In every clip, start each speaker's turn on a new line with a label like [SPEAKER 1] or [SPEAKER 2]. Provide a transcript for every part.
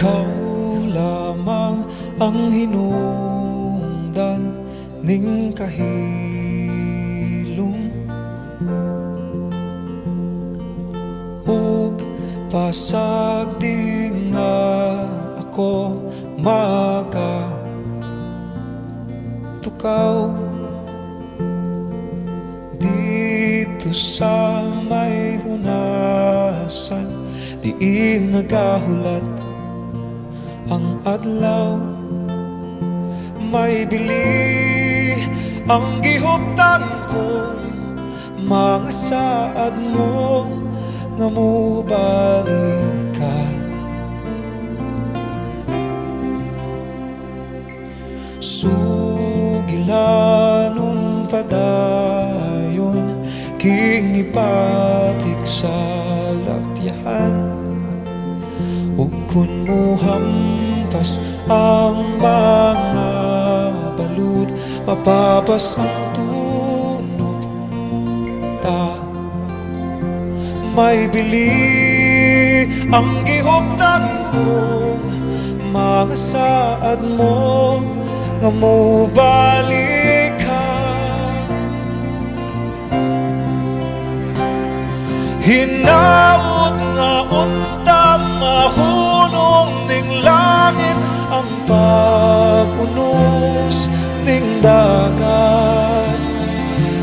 [SPEAKER 1] Ikaw lamang ang hinungdan ning kahilom, ug pasag di nga ako makatukaw dito sa may hunasan. Diin nagahulat ang adlaw, may bili ang gihuptan kong mga saad mo nga mubalik ka. Sugilanong padayon king ipatik sa lapyahan, ug kun mo hampas ang mga balud, mapapas ang tunog ta. May bili ang gihuptan kong mga saad mo nga mubalik ka. Hinaut nga unta mahunong ning langit, ang pag-unos ning dagat.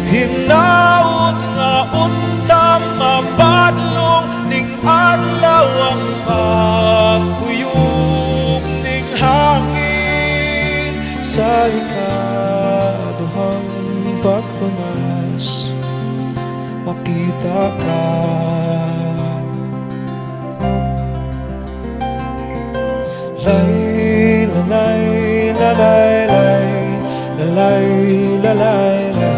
[SPEAKER 1] Hinaut nga unta mabadlong ning adlaw, ang pag-uyog ning hangin. Sa ikaduhang paghunas makita ka. Lay, lalay, lalay, lay, lalay, lalay, lay.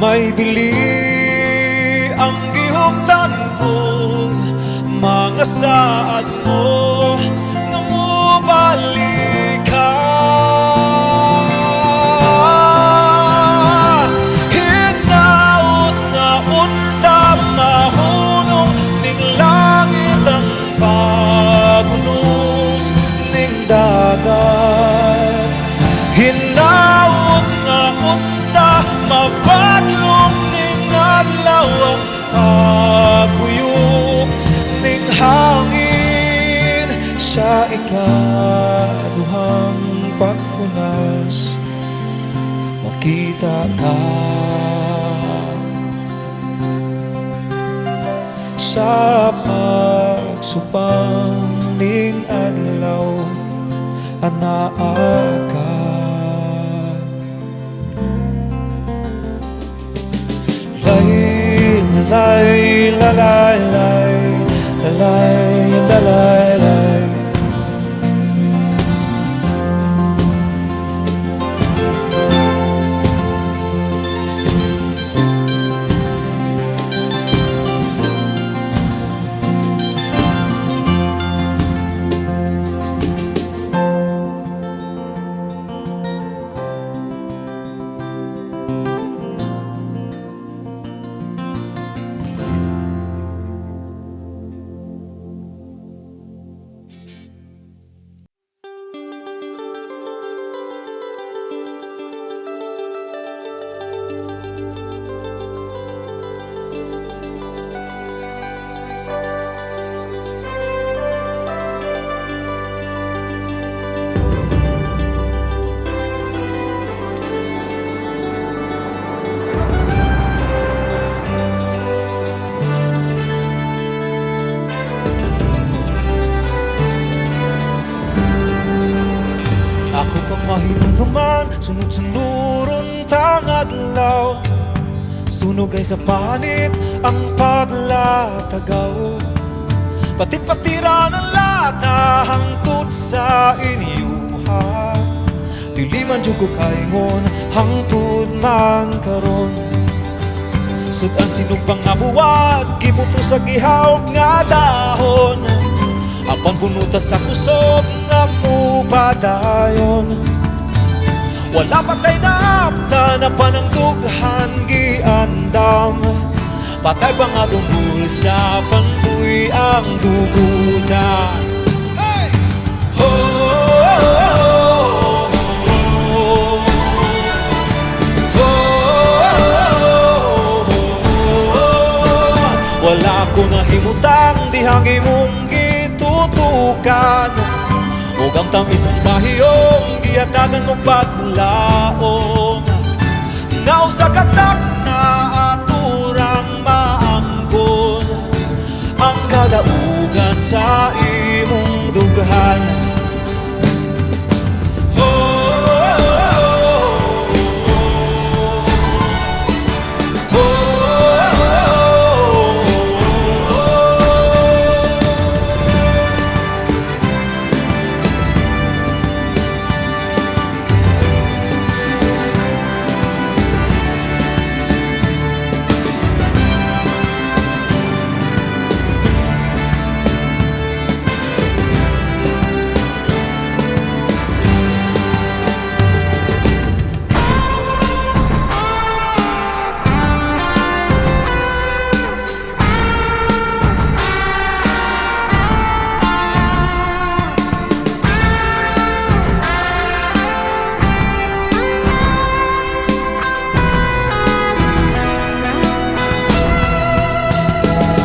[SPEAKER 1] May bili ang gihuptan kong mga saad mo nga mubalik ka. Hinaut nga unta mahunong ning langit, ang pag-unos ning dagat. Hinaut nga unta mabadlong ning adlaw, ang paguyok ning hangin. Sa ikaduhang paghunas makita ka. Sa pagsupang ning adlaw anaa ka. Lay, lalay, lalay, lay, lalay, lalay, lay. Ako pang mahinumduman, sunod-sunuron tang adlaw. Sunog ay sa panit ang paglatagaw. Patit-patira ng lata hangtod sa inyuha. Diliman jud ko kaingon hangtod man karon. Sudan sinupang nga buwad, giputo sa gihawak nga dahon. Apang bunutas sa kusog nga mo padayon. Wala patay na apta na panangdughan giandam. Patay pa nga dumbul sa panbuy ang duguda. Hey! Oh, oh, oh, wala ko nahimutang dihang imong gitutukan. Ug ang tamis ang bahiyong gihatagan mo paglaom. Nga usa ka tak na aturang maangkon ang kadaugan sa imong dughan.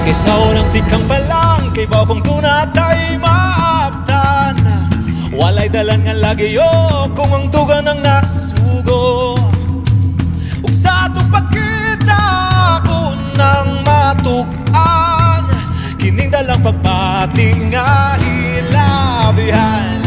[SPEAKER 1] Kaysa unang tikang palang, kay baw kong tunatay maaktan. Walay dalan nga lagi yo, kung ang dugan ang naksugo. Ug sa atong pagkita, ko nang matukan. Kining dalang pagbating nga hilabihan.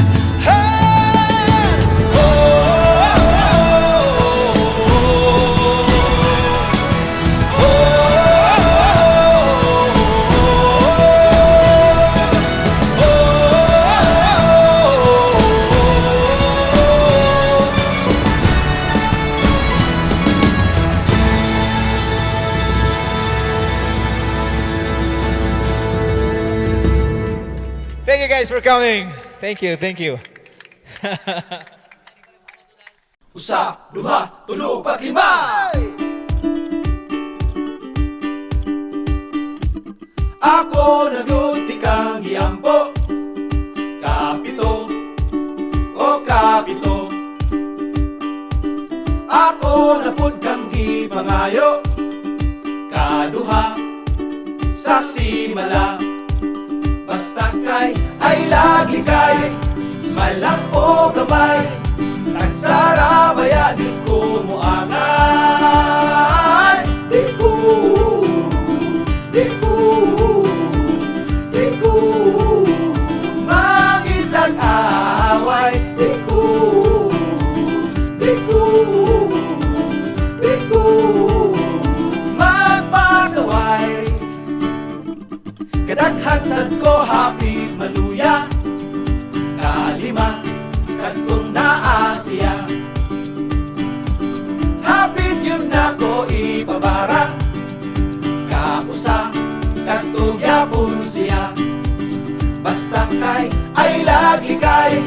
[SPEAKER 2] Thank you guys for coming. Thank you, thank you.
[SPEAKER 3] Usa, duha, tulo, pat, lima. Ako naguti kang giyampo. Kapito, o kapito. Ako napun kang gipangayo. Kaduha, sa simala. Basta kay ay laglikay, smile lang po gamay. Nagsara baya di ko muangan. Di ko mangitag away. Di ko magpasaway. Kadaghan sad ko hapit maluya. Kalima kadtong naa siya. Hapit yun na ko ipabara. Kausa kadtong yapon siya. Basta kay ay laglikay,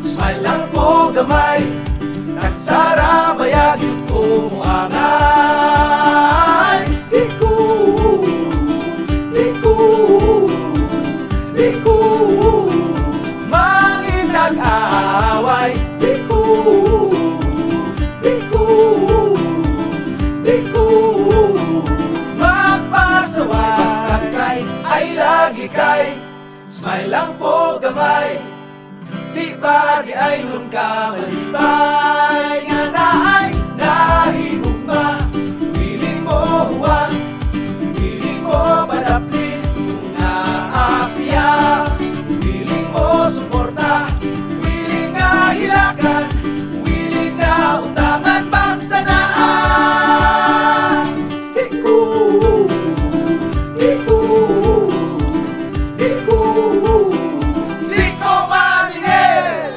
[SPEAKER 3] smile lang po gamay. Nagsara bayag yun ko muangan. Di ko manginag away. Di ko magpasaway. Basta kay ay laglikay, smile lang po gamay. Di ba di ay nun ka malibay. Nga na ay nahigugma. Piling mo huwag, piling mo padaplin. Kung naasya, piling mo suporta. Piling nga hilakan, piling nga utangan. Basta na di ko maningil.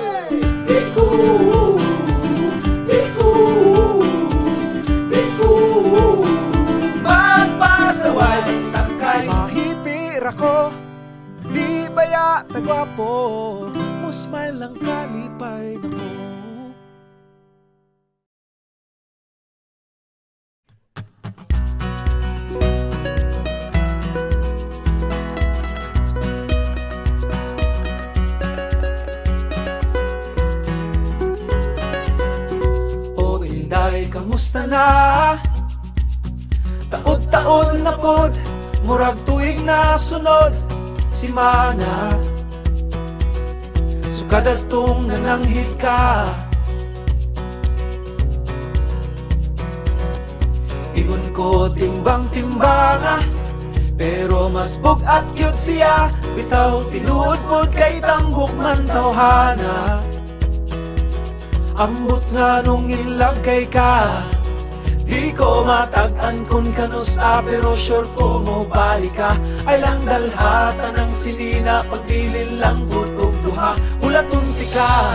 [SPEAKER 3] Di ko
[SPEAKER 1] tagwapo, mo smile lang kalipay na ko. O Inday, kamusta na? Taod-taon na pod, murag tuig na sunod si Mana. Sukad atong nananghid ka, ingon ko timbang-timbanga, pero mas bugat yun siya. Bitaw tinuod pod kay tambok man tawhana. Ambot nga nung in love kay ka, di ko matag-an kun kanus-a, pero sure ko mo balik ka. Ay lang dalhata ng silina, pagbilin lang butog duha, ulatunti ka.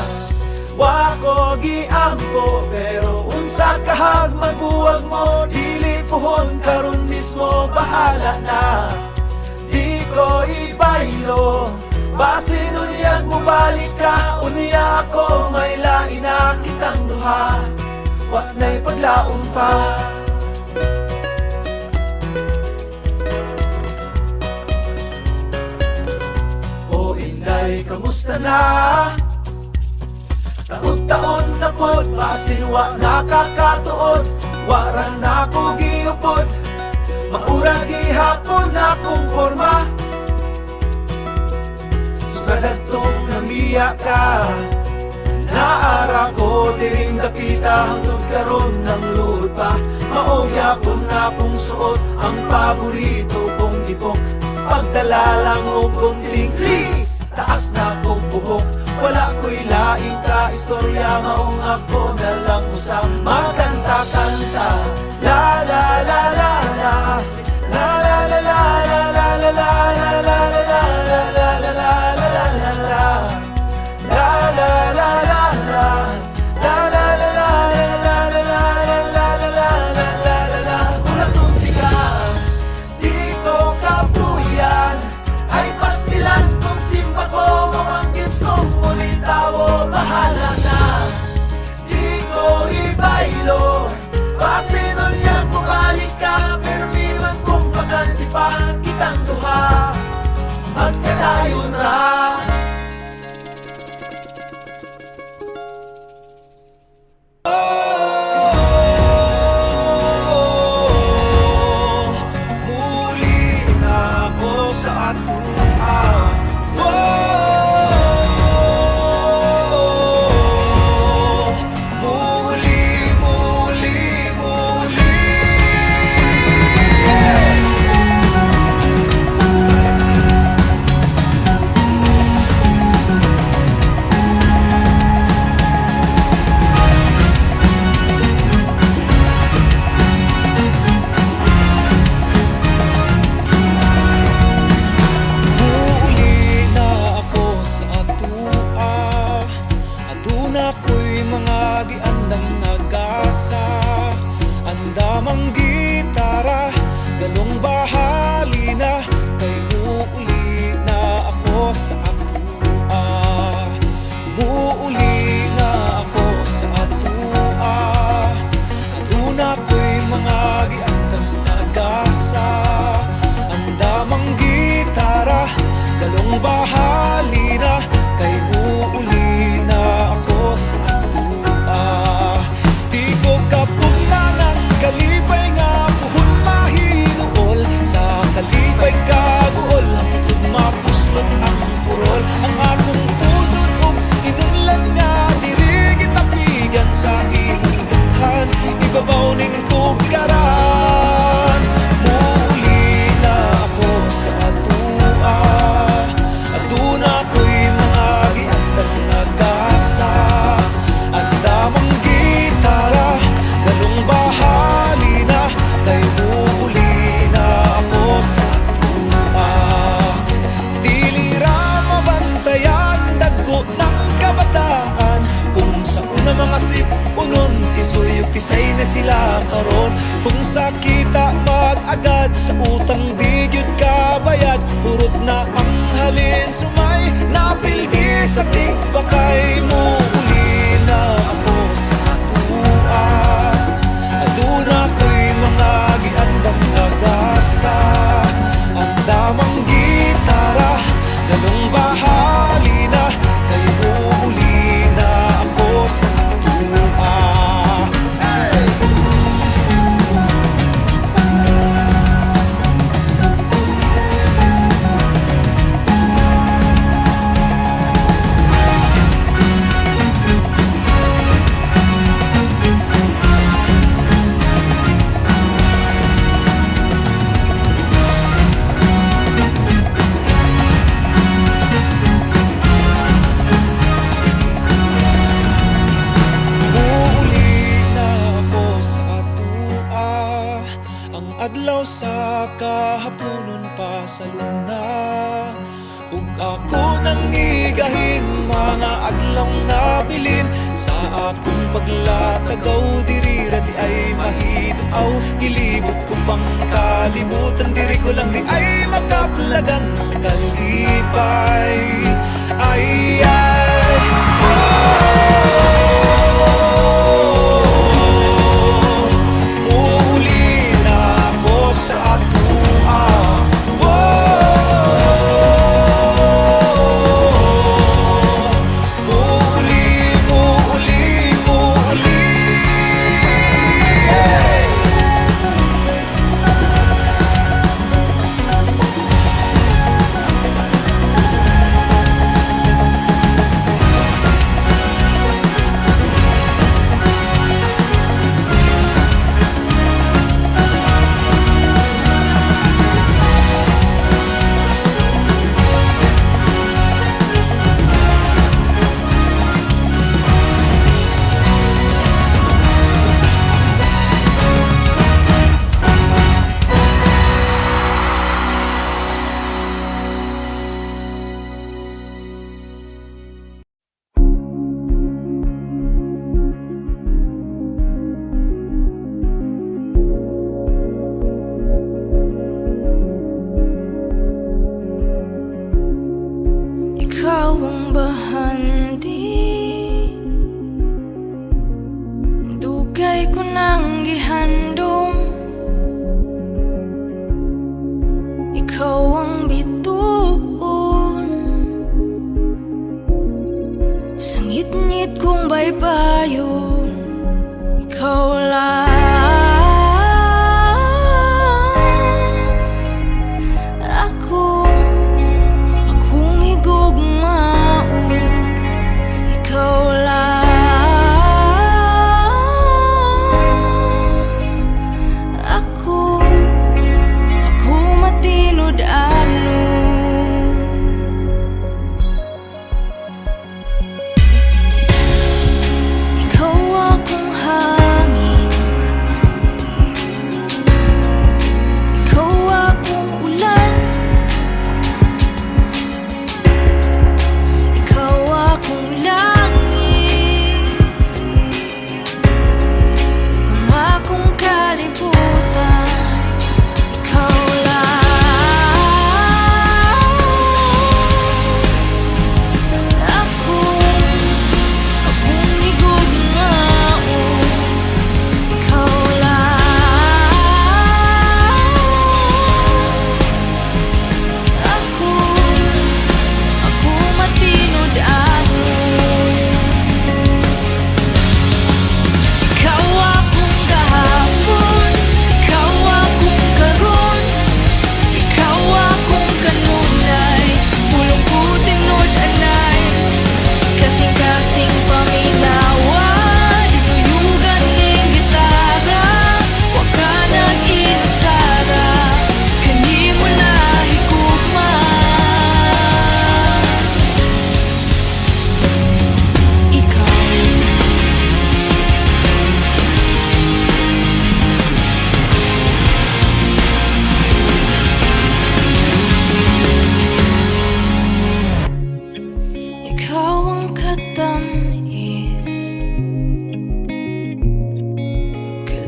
[SPEAKER 1] Wako giampo, pero unsa kahag magbuwag mo, dili puhon karon mismo, bahala na. Di ko ibaylo, base nunyag mo balik ka, unya ako may lain na kitang duha. Wak na'y paglaom pa. O Inday, kamusta na? Taon-taon na pod, basin wa nakakatuod, waran na ko giupod, maura gihapon na kong forma. Sukadagtong namiya ka, naara ko diring dapita, hangtod karon ng luod pa. Mauya ko na kong suot ang paborito kong ipok, pagdala lang o kunting please, taas na kong buhok. Wala ko'y laing ka istorya, maong ako na lang usang magkanta-kanta. La la la la la, la la la la la la la la la la la la la la la la la la. La la la la la, la la la la la la la la la la la la la. Ulatunti ka, di ko kapuyan, ay pastilan kung simba ko, mamanggins kong mulitawo, bahala na. Di ko ibaylo, base nun yan bumalik ka, pero minwan kong baganti pa, kitang duha, magkadayon ra. Sa atua, muli, muli, muli. Ako'y mga giandang nagasa, andamang gitara, galong bahali na, kay muuli na ako sa atua. Muuli na ako sa atua. Aduna ko'y mga giandang nagasa, andamang gitara, galong bahali na, kay muuli na ako sa atua. Di ko kapugnangan, kalipay nga puhon mahinuol, sa kalipay kaguol, hangtod mapuslot ang purol. Ang akong pusod ug inunlan nga, diri gitapigan sa imong dughan, ibabaw ning tugaran. Muli na ako sa atua, aduna ko'y mga giandang nagasa, andamang gitara, galong bahali na, kay muli na ako sa atua. Dili ra mabantayan, dagko ng kabataan, kung sa una mga sipunon, kisuyog kisay na sila karon. Kung sa kita mag-agad, sa utang di jud kabayad, urot na ang mahalin sumay napildi sa tigbakay mo uli na ako sa atua. Aduna ko'y mga giandam nagasa. Ang damang gitara dalong bahali na kay uli na ako sa atua. Adlaw sa kahaponon pa sa luna ug ako nang igahin mga adlaw na bilin sa akong paglatagaw diri ra di ay mahitaw gilibot ko pang kalibutan diri ko lang di ay makaplagan ng kalipay ay
[SPEAKER 4] ikaw ang bahandi, dugay ko nang gihandom. Ikaw ang bituon, sangit-ngit kong baybayon. Ikaw lang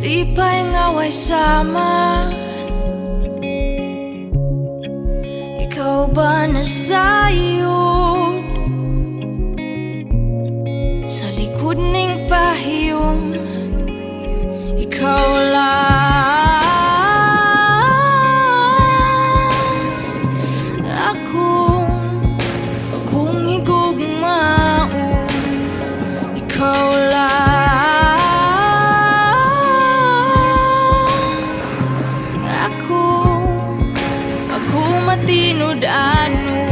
[SPEAKER 4] Lipay nga way sama. Ikaw ikaw ba nasayod sa likod ng pahiyom? Ikaw lang akong higugmaon. Ikaw lang ako matinod-ano.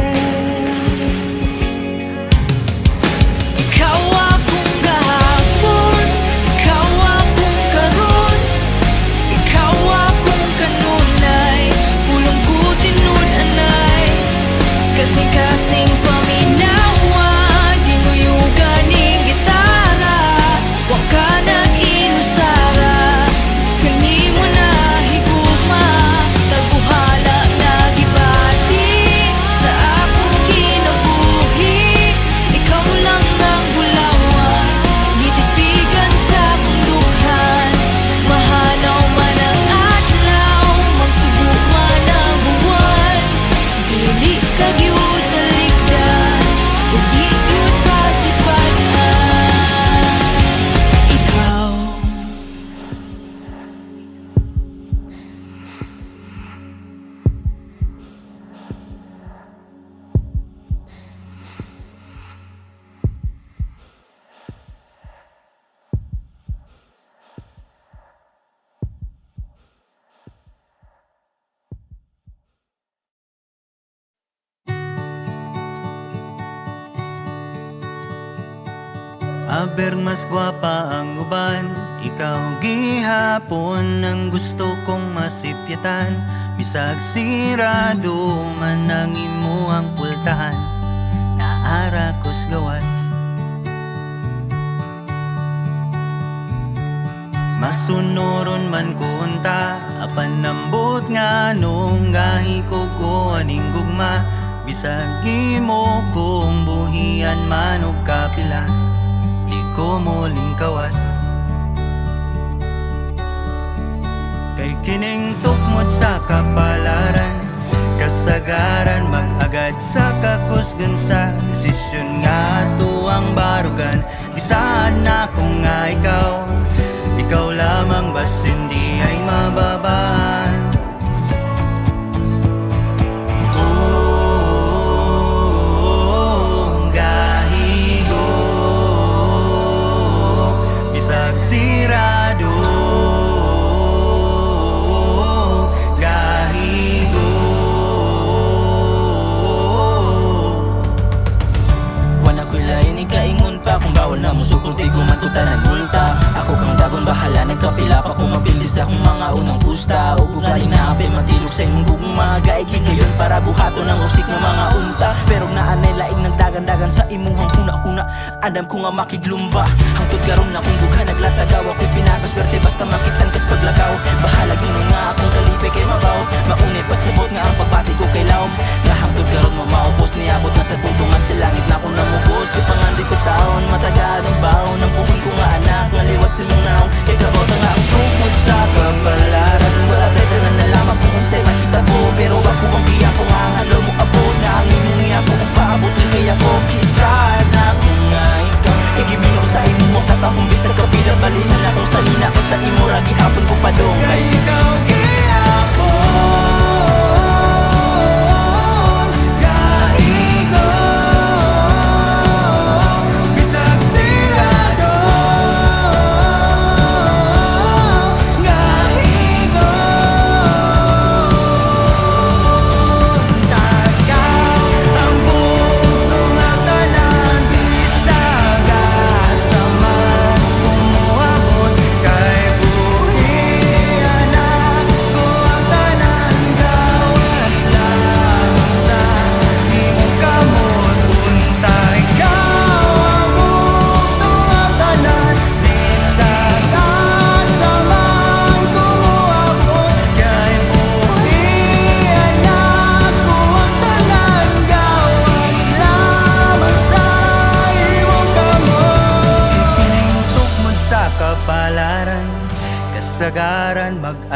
[SPEAKER 4] Ikaw akong gahapon, ikaw akong karon, ikaw akong kanunay, pulong ko tinud-anay, kasing-kasing paminawa, dinuyugan ng gitara, wa ka nang inusara, kanimo na higugma, tagbuhala na gibati sa akong kinabuhi. Ikaw lang ang bulawan, gitipigan sa akong duhan, mahanaw man ang adlaw, magsubo man ang buwan, dili ka gyud talikdan, ug di gyud pasipadan. Ikaw
[SPEAKER 5] Aber mas gwapa ang uban, ikaw gihapon ang gusto kong masipyatan. Bisag sirado man ang imo ang pultahan, naara kos gawas. Masunuron man kunta, apan nambot nga nung gahi ko aning gugma. Bisag imo kong buhian man og kapila, di ko muling kawas. Kay kining tukmod sa kapalaran, kasagaran mag-agad sa kakusgan sa desisyon nga ato ang barugan. Di saan na kung nga ikaw lamang bas hindi ay mababaan. Gahigo bisag sirado, gahigo.
[SPEAKER 6] Wala ko'y lain ikaingon pa, kung bawal na musukol di guman ko tanan multa. Ako kang dagon bahala, nagkapila pa kung mabilis akong mga unang pusta. O kung galing na ape matilog sa imong gugma, gaigin kayon para buhato ng usik ng mga unta. Pero naanay laing nagdagan-dagan sa imuhang huna-huna, andam ko nga makiglumba. Hangtod karon na kung dugha naglatagaw, ako'y pinakaswerte basta makitan kas paglakaw. Bahala ginon nga akong kalipe kay mabaw, maunay pasabot nga ang pagbati ko kay lawom. Nga hangtod karon mamaupos niabot na sa punto nga sa langit na akong namugos. Kay pangandi ko taon, matagaan ang baon ng buhon ko nga anak, ngaliwat si mong naong. Ikaw nga ang tungkod sa kapalaran, wala prete na nalaman kung unsay mahitabo. Pero ako ang biya ko nga ang alaw mo abot, na ang imong iya ko kung paabotin kay ako. Kisaan ako nga ikaw, igimino sa imo mo katahong bisag kapila. Balihan akong salina ko sa imo, ragi hapon ko padong.
[SPEAKER 5] Kay ikaw gihapon, gahigo bisag sirado,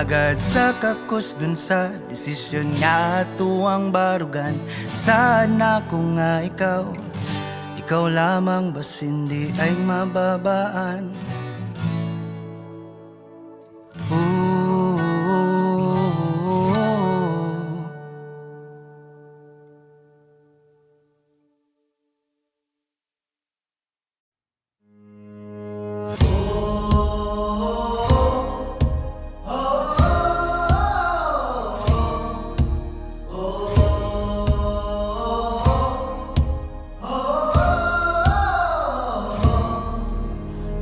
[SPEAKER 5] Sagad sa kakusgun sa desisyon nga tuwang barugan. Saan ako nga ikaw lamang bas hindi ay mababaan.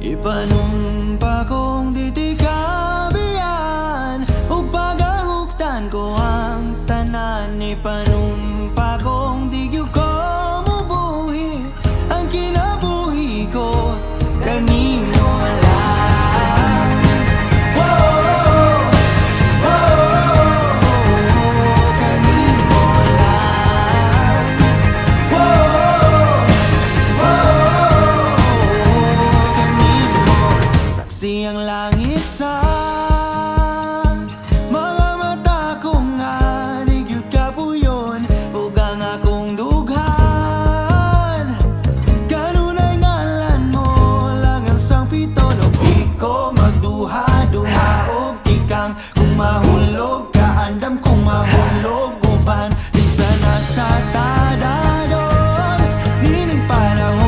[SPEAKER 5] Ipanumpa kong ditikabian ug pagahuktan ko ang tanan. Ipanumpa kong di gyud ko mubuhi ang kinabuhi ko kanimo lang. Whoa, kanimo lang. Saksi ang langit sa mga mata ko nga di gyud kapuyon ug ang akong dughan. Kanunay ngalan mo lang ang sangpito no iko magduha-duha og tikang kung mahulog ka andam kung mahulog uban di sana sa tadadon nining panahon.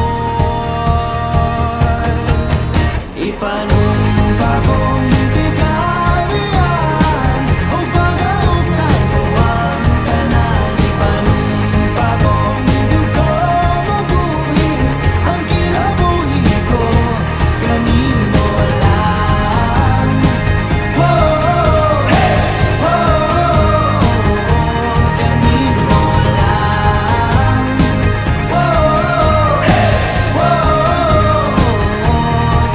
[SPEAKER 5] Ipanumpa kong ditikabian ug pagahuktan ko ang tanan. Ipanumpa kong di gyud ko mabuhi ang kinabuhi ko kanimo lang. Kanimo lang.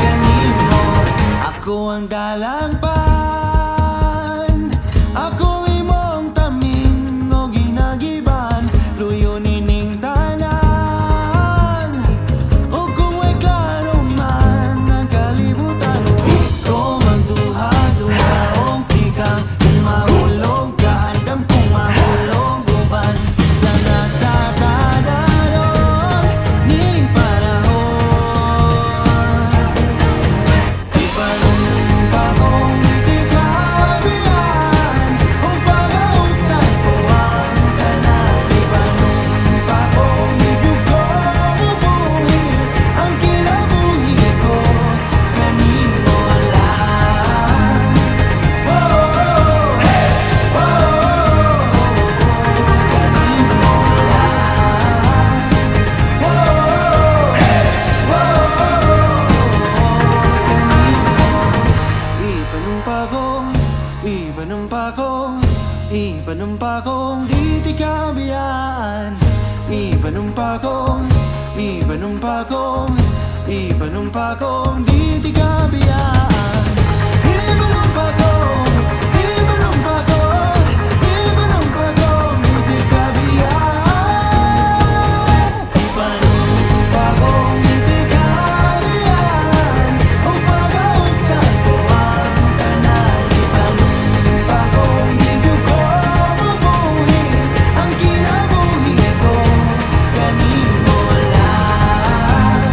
[SPEAKER 5] Kanimo ako ang dalangpan, ako imong tamin o ginagiban, luyo nining tanan. O kung may klaro man ang kalibutan, ikaw magduha-duha o tikang kung mahulog ka andam kung mahulog uban sana sa tadadon nining panahon. Ipanumpa kong ditikabian ug pagahuktan ko ang tanan. Ipanumpa kong di gyud ko mubuhi ang kinabuhi ko kanimo lang. Ipanumpa kong ditikabian. Ipanumpa kong ditikabian. Ipanumpa kong ditikabian. Ipanumpa kong ditikabian ug pagahuktan ko ang tanan. Ipanumpa kong di gyud ko mabuhi ang kinabuhi ko kanimo lang.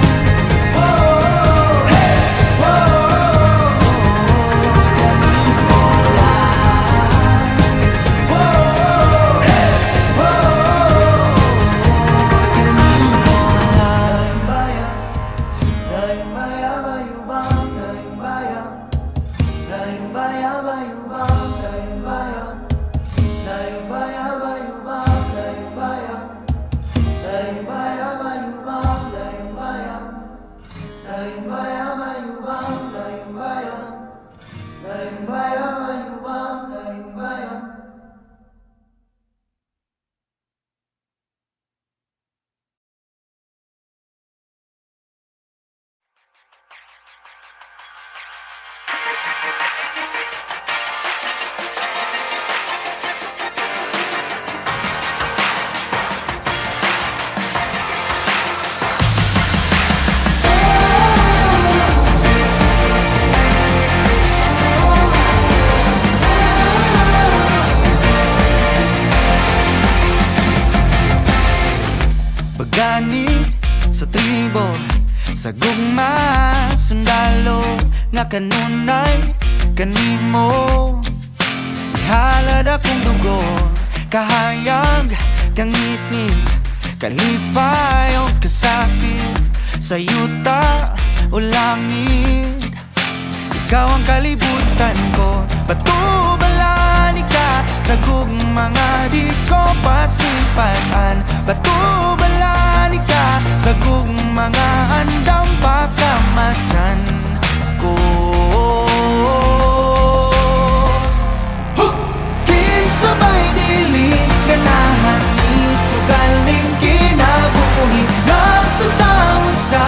[SPEAKER 5] Sa gugma, sundalo nga kanunay kanimo. Ihalad akong dugo, kahayag, kangitid, kalipay o kasakit, sa yuta o langit. Ikaw ang kalibutan ko, batubalan ka sa gugmanga di ko pasimpatan. Batubalan ka sa gugmanga andam pagkamatyan ko. Kinsabay dili ganahan ni sugaling kinabuhi ngadto sa usa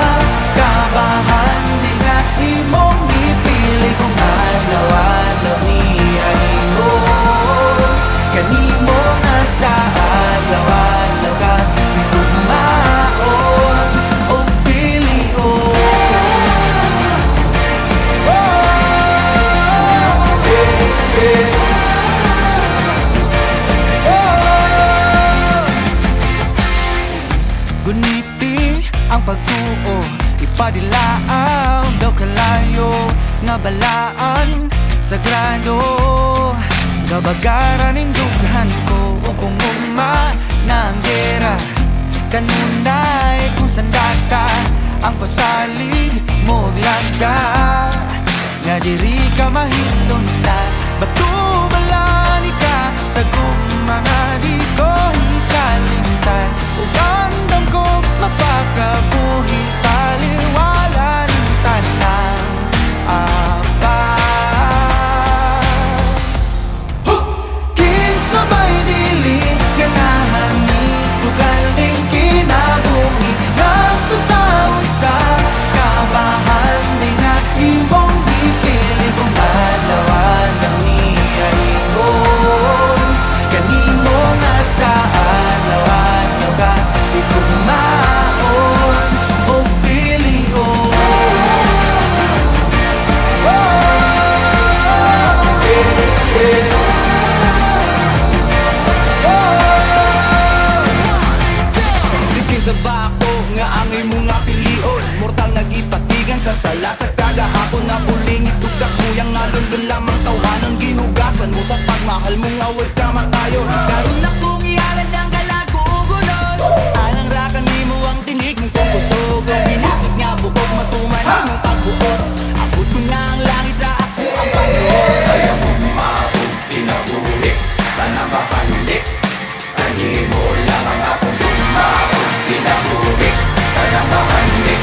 [SPEAKER 5] kabahan di nga imong gipili kung adlaw-adlaw niya imo kanimo nga sa adlaw-adlaw ka tugmaon o pilion. Guniti ang pagtuo, ipadilaang daw kalayo nga balaan sagrado. Gabagaran ning dughan ko o kung ugma na ang gera kanunay kung sandata ang pasalig mo lagda nga diri ka mahilon na batubalan ka sa gugmanga di ko hikalimtan. Ugandam ko mapakabuhi taliwala ng tanang apat. Kinsabay dili ganahan ni sugaling kinabuhi ngadto sa usa kabahan di nga imong gipili kung adlaw-adlaw niya ingon kanimo nga sa adlaw-adlaw ka itugmaon o pilion.
[SPEAKER 3] Sige sa bako nga ang imong nga pilion. Mortal nagipatigan sa sala sa kagahapon na buling itugak kuyang nalundon lamang tawanan gihugasan mo sa pagmahal mo nga huwag ka matayon. Karon na kong ihalad ang kalagugunon alang rakan nimo ang tinig mong kung kusog ang binakit nga bukog matuman mong pagbuot. Abot ko na ang langit sa ako ang Panginoon. Ayaw mo maabot tinabuhi tanang makahilik kanimo lang ang akong maabot tinabuhi tanang makahilik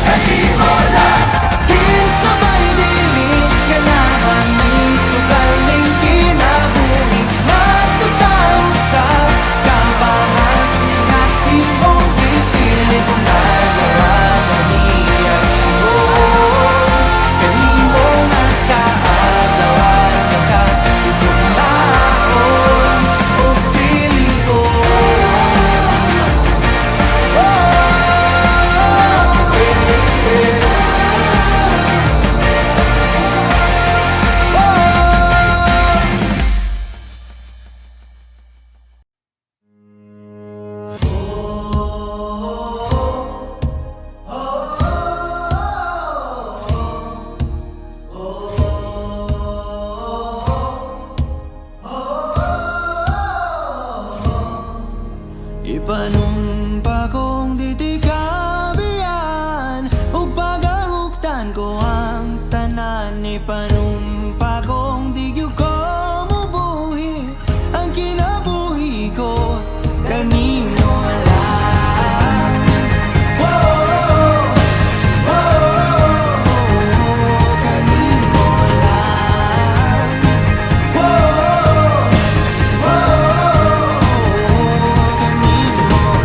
[SPEAKER 3] kanimo lang.
[SPEAKER 5] Kinsabay dili ganahan ni sugaling kinabuhi ngadto sa usa kabahan nga imong gipili kung adlaw-adlaw niya ingon kanimo nga sa adlaw-adlaw ka itugmaon o pilion. Ipanumpa kong titikabian o pagahuktan ko ang tanan. Ipanumpa kong digyo ko mubuhi ang kinabuhi ko kanimo lang. Kanimo lang. Kanimo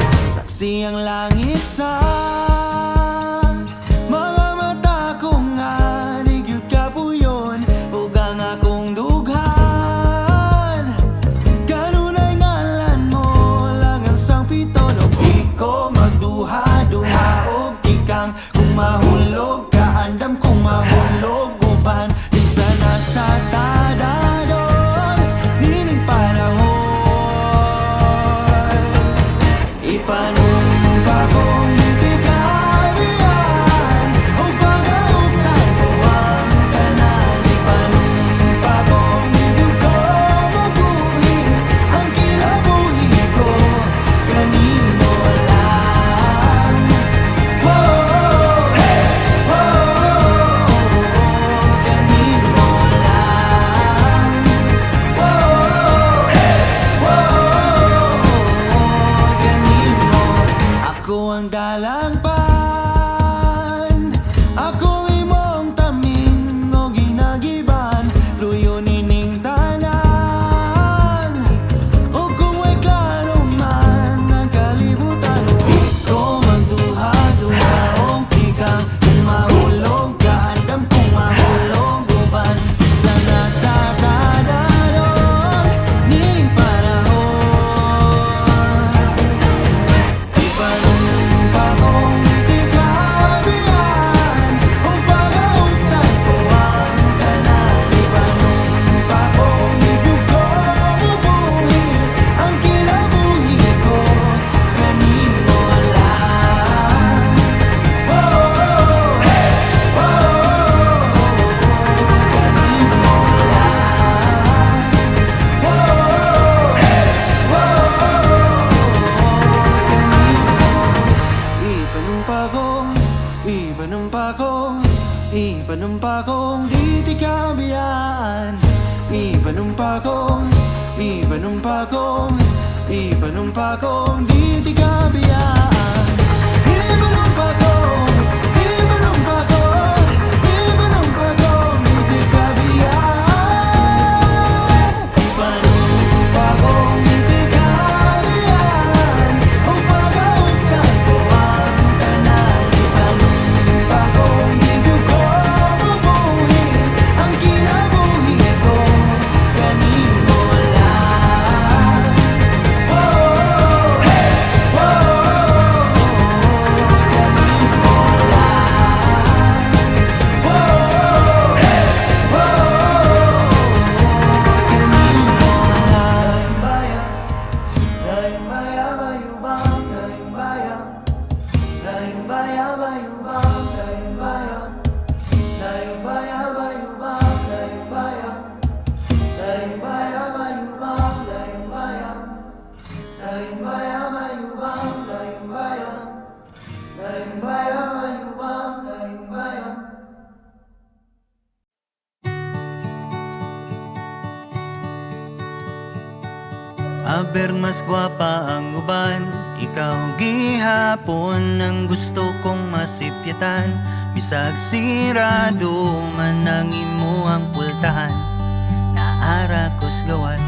[SPEAKER 5] ipanumpa kong di tigabiyaan. Ipanumpa kong di tigabiyaan. Ipanumpa kong di tigabiyaan. Upagaugtan ko ang tanan. Ipanumpa kong di ko bubuhin ang kinabuhi ko. Ganin mo lang. Aber mas gwapa ang uban, ikaw gihapon ang gusto kong masipyatan. Bisag sirado man ang imuhang pultahan, naara kos gawas.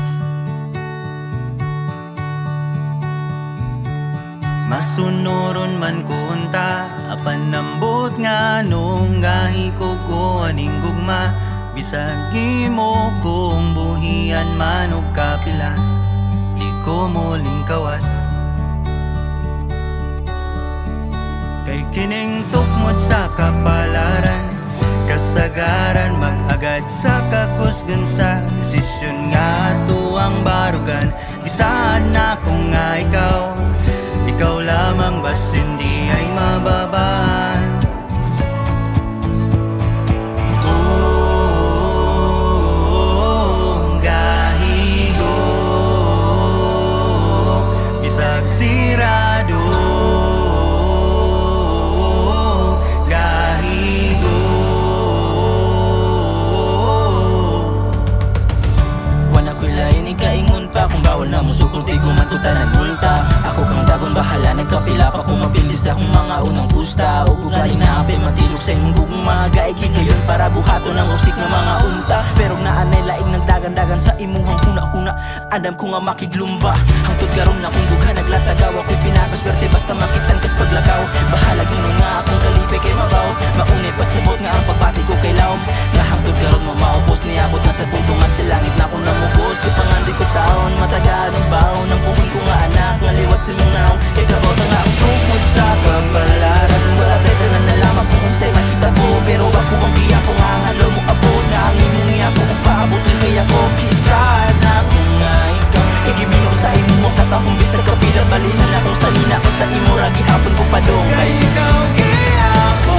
[SPEAKER 5] Masunuron man kunta, apan nambot nga nung gahi ko ko aning gugma. Bisag imo kong buhian man og kapila, di ko muling kawas. Kay kining tukmod sa kapalaran, kasagaran mag-agad sa kakusgan sa desisyon nga tuwang barugan. Di saan na kung nga ikaw lamang bas hindi ay mababaan. Gahigo, bisag sirado. Gahigo,
[SPEAKER 6] Wala ko'y lain, ikaingon pa kung bawal na musukol, di guman ko tanan multa. Ako kang dagon bahala, nagkapila pa kung mabilis akong mga unang pusta. O ugali na ape, matilog sa imong gugma. Gaigi kayon para buhato ng usik ng mga unta. Pero naanay laing ng dagan-dagan sa imuhang huna-huna. Andam ko nga makiglumba, hangtod karon na kung dugha naglatagaw. Ako'y pinakaswerte basta makitan kas paglakaw. Bahala ginay nga akong kalipay kay mabaw. Maunay pasabot nga ang pagbati ko kay laom. Nga hangtod karon mo maupos, niabot na sa punto nga sa langit na akong namugos. Kay pangandi ko taon, matagaan ng baon. Ang buhay ko nga anak, naliwat sa mong naong. Kay kabot nga ang tukod sa kapalaran. Wala tayo na nalaman kung unsay mahitabo. Pero ako ang giya ko nga ang alo mo abot. Na ang imong iya ko kung paabotin kaya ko. Kisaan ako nga ikaw, higimino sa imo mo katahong bisag kabila. Balihan akong salina ko sa imo ragi hapon ko padong.
[SPEAKER 5] kay ikaw gihapon.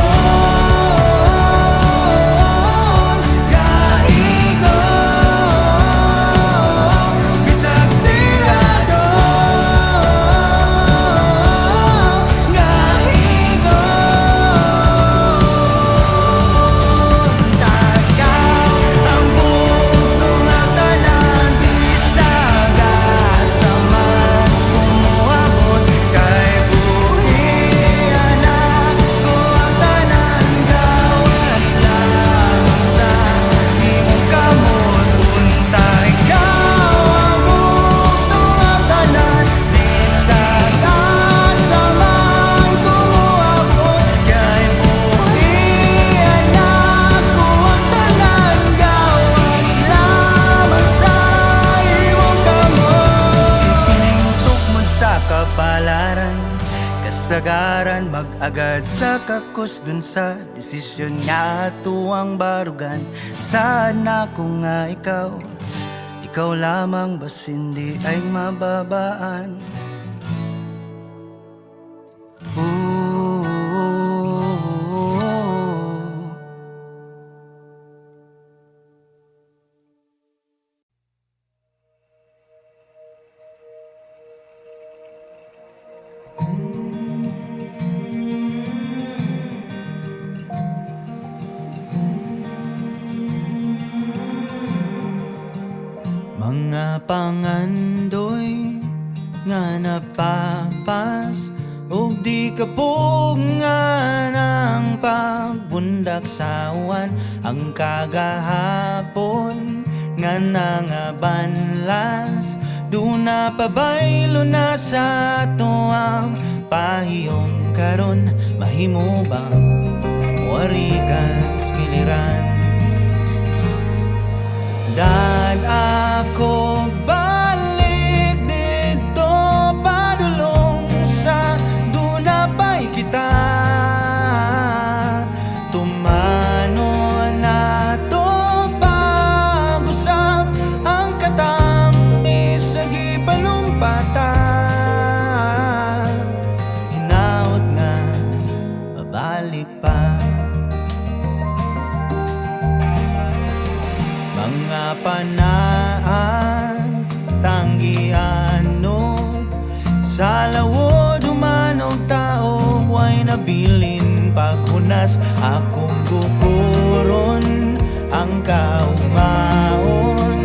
[SPEAKER 5] Gahigo, bisag sirado. Gahigo, takaw ang punto nga tanan. Bisag asaman kumuabot, kay buhian ako ang tanan. Gawas lamang sa imong kamot, punta ikaw ang punto nga tanan. Bisag asaman kumuabot, kay buhian ako ang tanan. Gawas lamang sa imong kamot. Kining tukmod sa kapalaran, kasagaran mag-agad sa kakusgon sa desisyon nga tuwang barugan. Saan ako nga ikaw lamang bas hindi ay mababaan. Ooh. Mga pangandoy nga napapas ug di kapungan ang pagbundak sa uwan ang kagahapon nga nangabanlas duna pabaylo na sa tuang pahiyong karon mahimo bang wari kas kiliran dan ako balik dito padulong sa dunapay kita tumano na to pag-usap ang katamis sa gipanumpata hinaot nga babalik pa mga panaan tanggiano sa lawo dumanog tao way nabilin paghunas akong gukuron ang kaumaon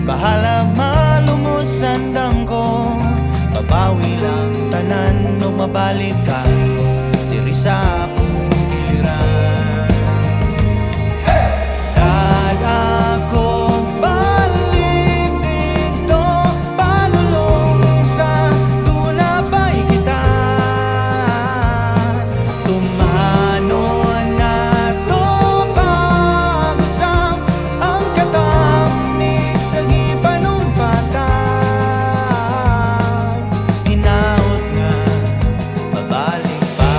[SPEAKER 5] bahala malumusan ko babawi lang tanan no mabalik ka diri sa akong giliran ako balik dito padulong sa dunapay kita tumano na to pag-usap ang katamis sa gipanumpata hinaot nga babalik pa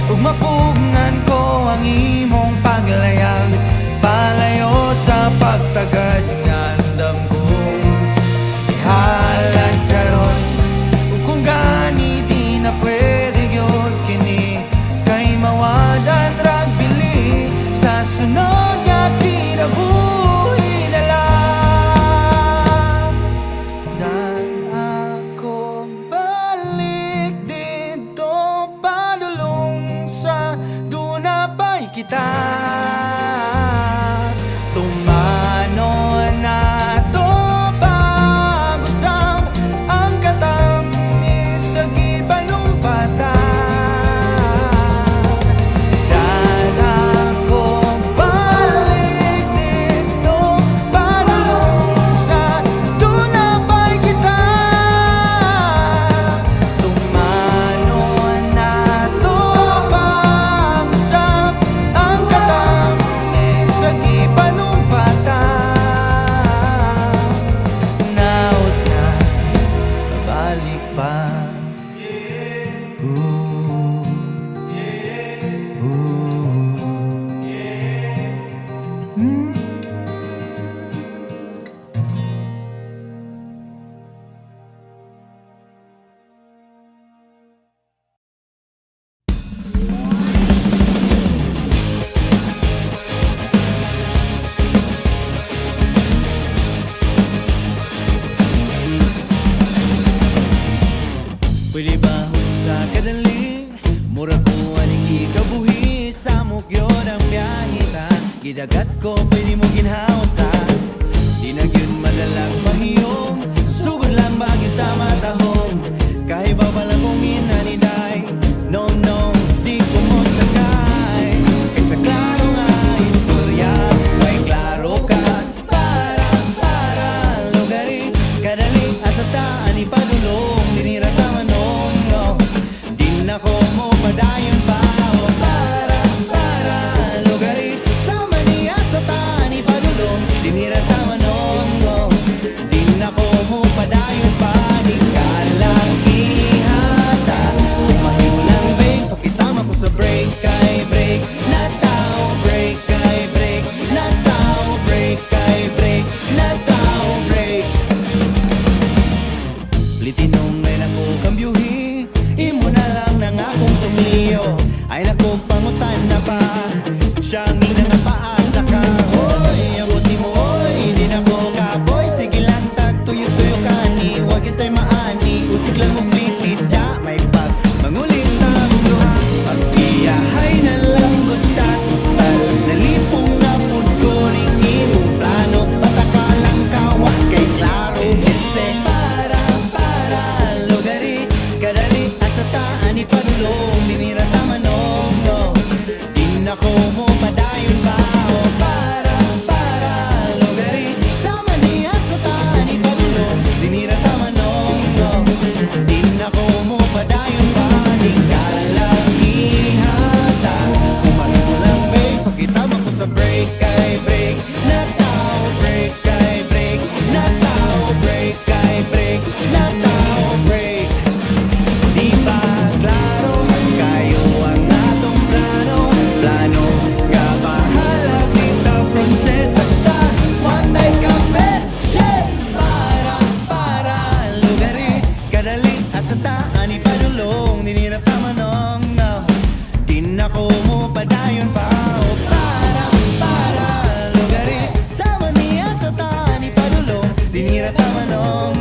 [SPEAKER 5] ug mapugngan ko ang imong paglayag palayo sa pagtagad nga andam kong ihalad karon ug kung gani di na pwede gyud kini kay mawadan rag bili sa sunod nga tinabuhi na lang dan ako balik dito padulong sa dunapay kita tumano na to pag-usap ang katamis sa gipanumpata dan ako balik dito padulong sa dunapay kita tumano na to pag-usap ang katamis sa gipanumpata naot na babalik pa ooh, ooh. Pwede ba huling sa kadaling mura ko aning ikabuhi sa mukyod ang biyahita gidagat ko pwede mo ginhausa di na gyud madalag mahiyong sugod lang bagyo tama tahong kahit ba pala kong inaniday no no di ko mo sakay kaysa klaro nga istorya may klaro ka para lugari kadali asa taan ipadulong dinira tamanong no di na ko mo padayon pa para lugari sa mania sa taan ipadulong dinira tamanong no di na ko mo padayon pa di ka lang ihata padulong Dinira tamanong no Di nako mo padayon pa O para Lugari Sama niya sa tani padulong Dinira tamanong no Di nako mo padayon pa Di kalahihata Kumain ko lang babe Pakitama ko sa break kay break Na tao break kay break Na tao break kay break Na tao break Di ba klaro kayo ang atong plano Plano nga bahala kita from set Basta one day kapit shit Para lugari Kadali asataan ipadulong Dinira tamanong no Di nako mo padayon pa O para lugari Sama niya sa taan ipadulong Dinira tamanong